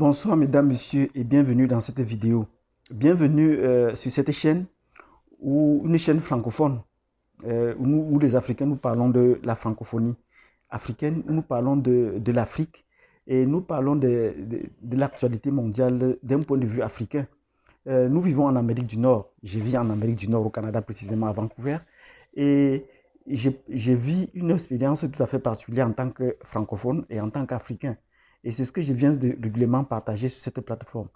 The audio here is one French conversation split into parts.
Bonsoir mesdames, messieurs et bienvenue dans cette vidéo. Bienvenue sur cette chaîne, une chaîne francophone, où les Africains nous parlons de la francophonie africaine, nous parlons de l'Afrique et nous parlons de l'actualité mondiale d'un point de vue africain. Nous vivons en Amérique du Nord, je vis en Amérique du Nord, au Canada précisément à Vancouver, et j'ai vu une expérience tout à fait particulière en tant que francophone et en tant qu'Africain. Et c'est ce que je viens de régulièrement partager sur cette plateforme.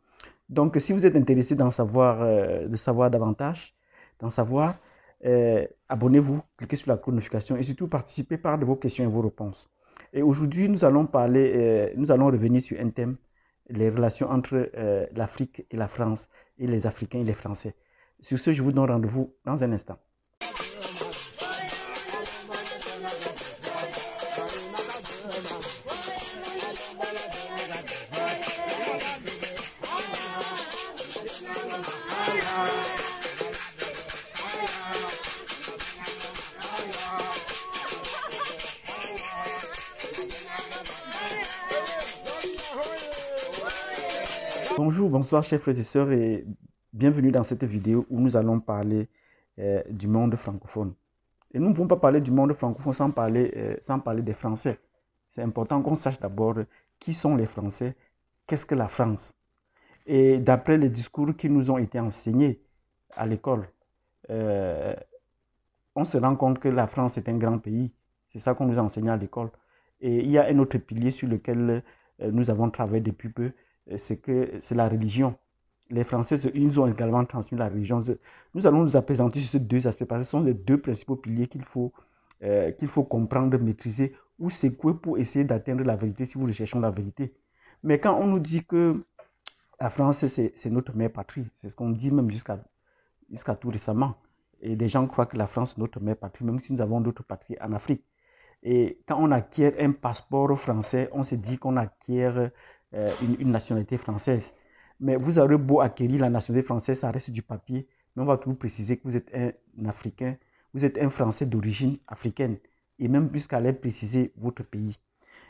Donc, si vous êtes intéressé de savoir davantage, abonnez-vous, cliquez sur la cloche de notification et surtout participez par de vos questions et vos réponses. Et aujourd'hui, nous allons revenir sur un thème, les relations entre l'Afrique et la France, et les Africains et les Français. Sur ce, je vous donne rendez-vous dans un instant. Bonjour, bonsoir chers frères et sœurs et bienvenue dans cette vidéo où nous allons parler du monde francophone. Et nous ne pouvons pas parler du monde francophone sans parler des Français. C'est important qu'on sache d'abord qui sont les Français, qu'est-ce que la France. Et d'après les discours qui nous ont été enseignés à l'école, on se rend compte que la France est un grand pays. C'est ça qu'on nous a enseigné à l'école. Et il y a un autre pilier sur lequel nous avons travaillé depuis peu, c'est la religion. Les Français, ils nous ont également transmis la religion. Nous allons nous appesantir sur ces deux aspects parce que ce sont les deux principaux piliers qu'il faut comprendre, maîtriser ou secouer pour essayer d'atteindre la vérité si vous recherchez la vérité. Mais quand on nous dit que la France, c'est notre mère patrie, c'est ce qu'on dit même jusqu'à tout récemment. Et des gens croient que la France est notre mère patrie, même si nous avons d'autres patries en Afrique. Et quand on acquiert un passeport français, on se dit qu'on acquiert une nationalité française. Mais vous aurez beau acquérir la nationalité française, ça reste du papier. Mais on va toujours préciser que vous êtes un Africain, vous êtes un Français d'origine africaine. Et même jusqu'à aller préciser votre pays.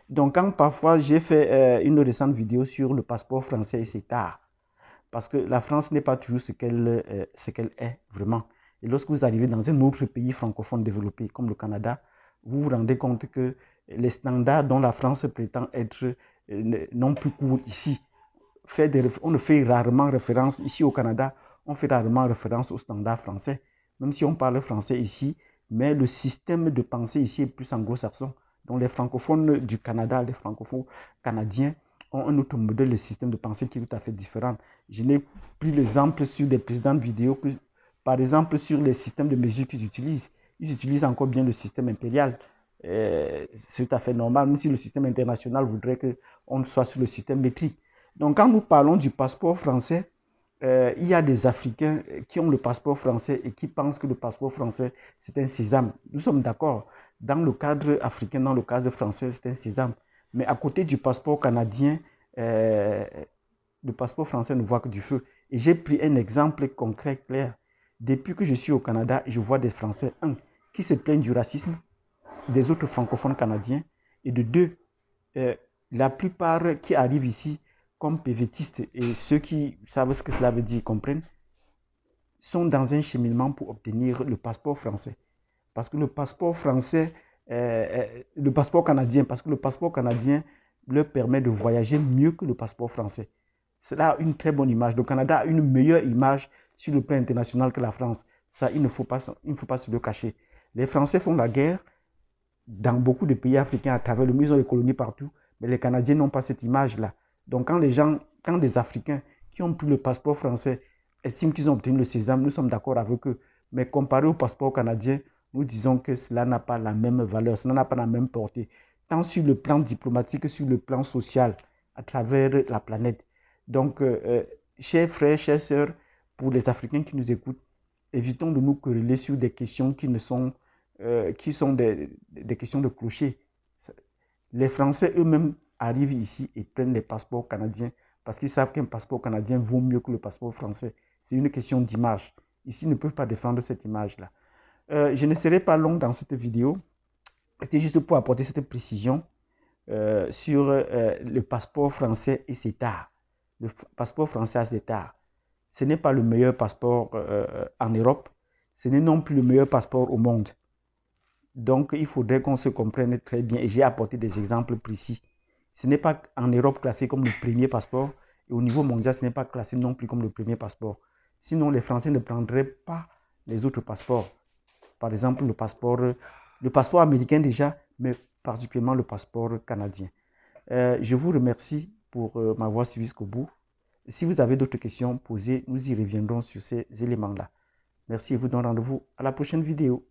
Donc quand parfois j'ai fait une récente vidéo sur le passeport français et c'est tard. Parce que la France n'est pas toujours ce qu'elle est vraiment. Et lorsque vous arrivez dans un autre pays francophone développé comme le Canada, vous vous rendez compte que les standards dont la France prétend être non plus court ici. On ne fait rarement référence ici au Canada, on fait rarement référence aux standards français, même si on parle français ici, mais le système de pensée ici est plus anglo-saxon. Donc les francophones du Canada, les francophones canadiens ont un autre modèle de système de pensée qui est tout à fait différent. Je n'ai pris l'exemple sur des précédentes vidéos que, par exemple, sur les systèmes de mesure qu'ils utilisent. Ils utilisent encore bien le système impérial. C'est tout à fait normal, même si le système international voudrait qu'on soit sur le système métrique. Donc, quand nous parlons du passeport français, il y a des Africains qui ont le passeport français et qui pensent que le passeport français, c'est un sésame. Nous sommes d'accord. Dans le cadre africain, dans le cadre français, c'est un sésame. Mais à côté du passeport canadien, le passeport français ne voit que du feu. Et j'ai pris un exemple concret, clair. Depuis que je suis au Canada, je vois des Français, qui se plaignent du racisme, des autres francophones canadiens, et de deux, la plupart qui arrivent ici comme PVTistes, et ceux qui savent ce que cela veut dire, comprennent, sont dans un cheminement pour obtenir le passeport français. Parce que le passeport français, le passeport canadien, parce que le passeport canadien leur permet de voyager mieux que le passeport français. Cela a une très bonne image. Le Canada a une meilleure image sur le plan international que la France. Ça, il ne faut pas se le cacher. Les Français font la guerre dans beaucoup de pays africains à travers le monde, ils ont des colonies partout, mais les Canadiens n'ont pas cette image-là. Donc quand des Africains qui ont pris le passeport français estiment qu'ils ont obtenu le sésame, nous sommes d'accord avec eux. Mais comparé au passeport canadien, nous disons que cela n'a pas la même valeur, cela n'a pas la même portée, tant sur le plan diplomatique que sur le plan social, à travers la planète. Donc, chers frères, chères sœurs, pour les Africains qui nous écoutent, évitons de nous quereller sur des questions qui sont des questions de clocher. Les Français eux-mêmes arrivent ici et prennent les passeports canadiens parce qu'ils savent qu'un passeport canadien vaut mieux que le passeport français. C'est une question d'image. Ici, ils ne peuvent pas défendre cette image-là. Je ne serai pas long dans cette vidéo. C'était juste pour apporter cette précision sur le passeport français et CETA. Le passeport français a ses tares. Ce n'est pas le meilleur passeport en Europe. Ce n'est non plus le meilleur passeport au monde. Donc, il faudrait qu'on se comprenne très bien. Et j'ai apporté des exemples précis. Ce n'est pas en Europe classé comme le premier passeport. Et au niveau mondial, ce n'est pas classé non plus comme le premier passeport. Sinon, les Français ne prendraient pas les autres passeports. Par exemple, le passeport américain déjà, mais particulièrement le passeport canadien. Je vous remercie pour m'avoir suivi jusqu'au bout. Si vous avez d'autres questions posées, nous y reviendrons sur ces éléments-là. Merci et vous donne rendez-vous à la prochaine vidéo.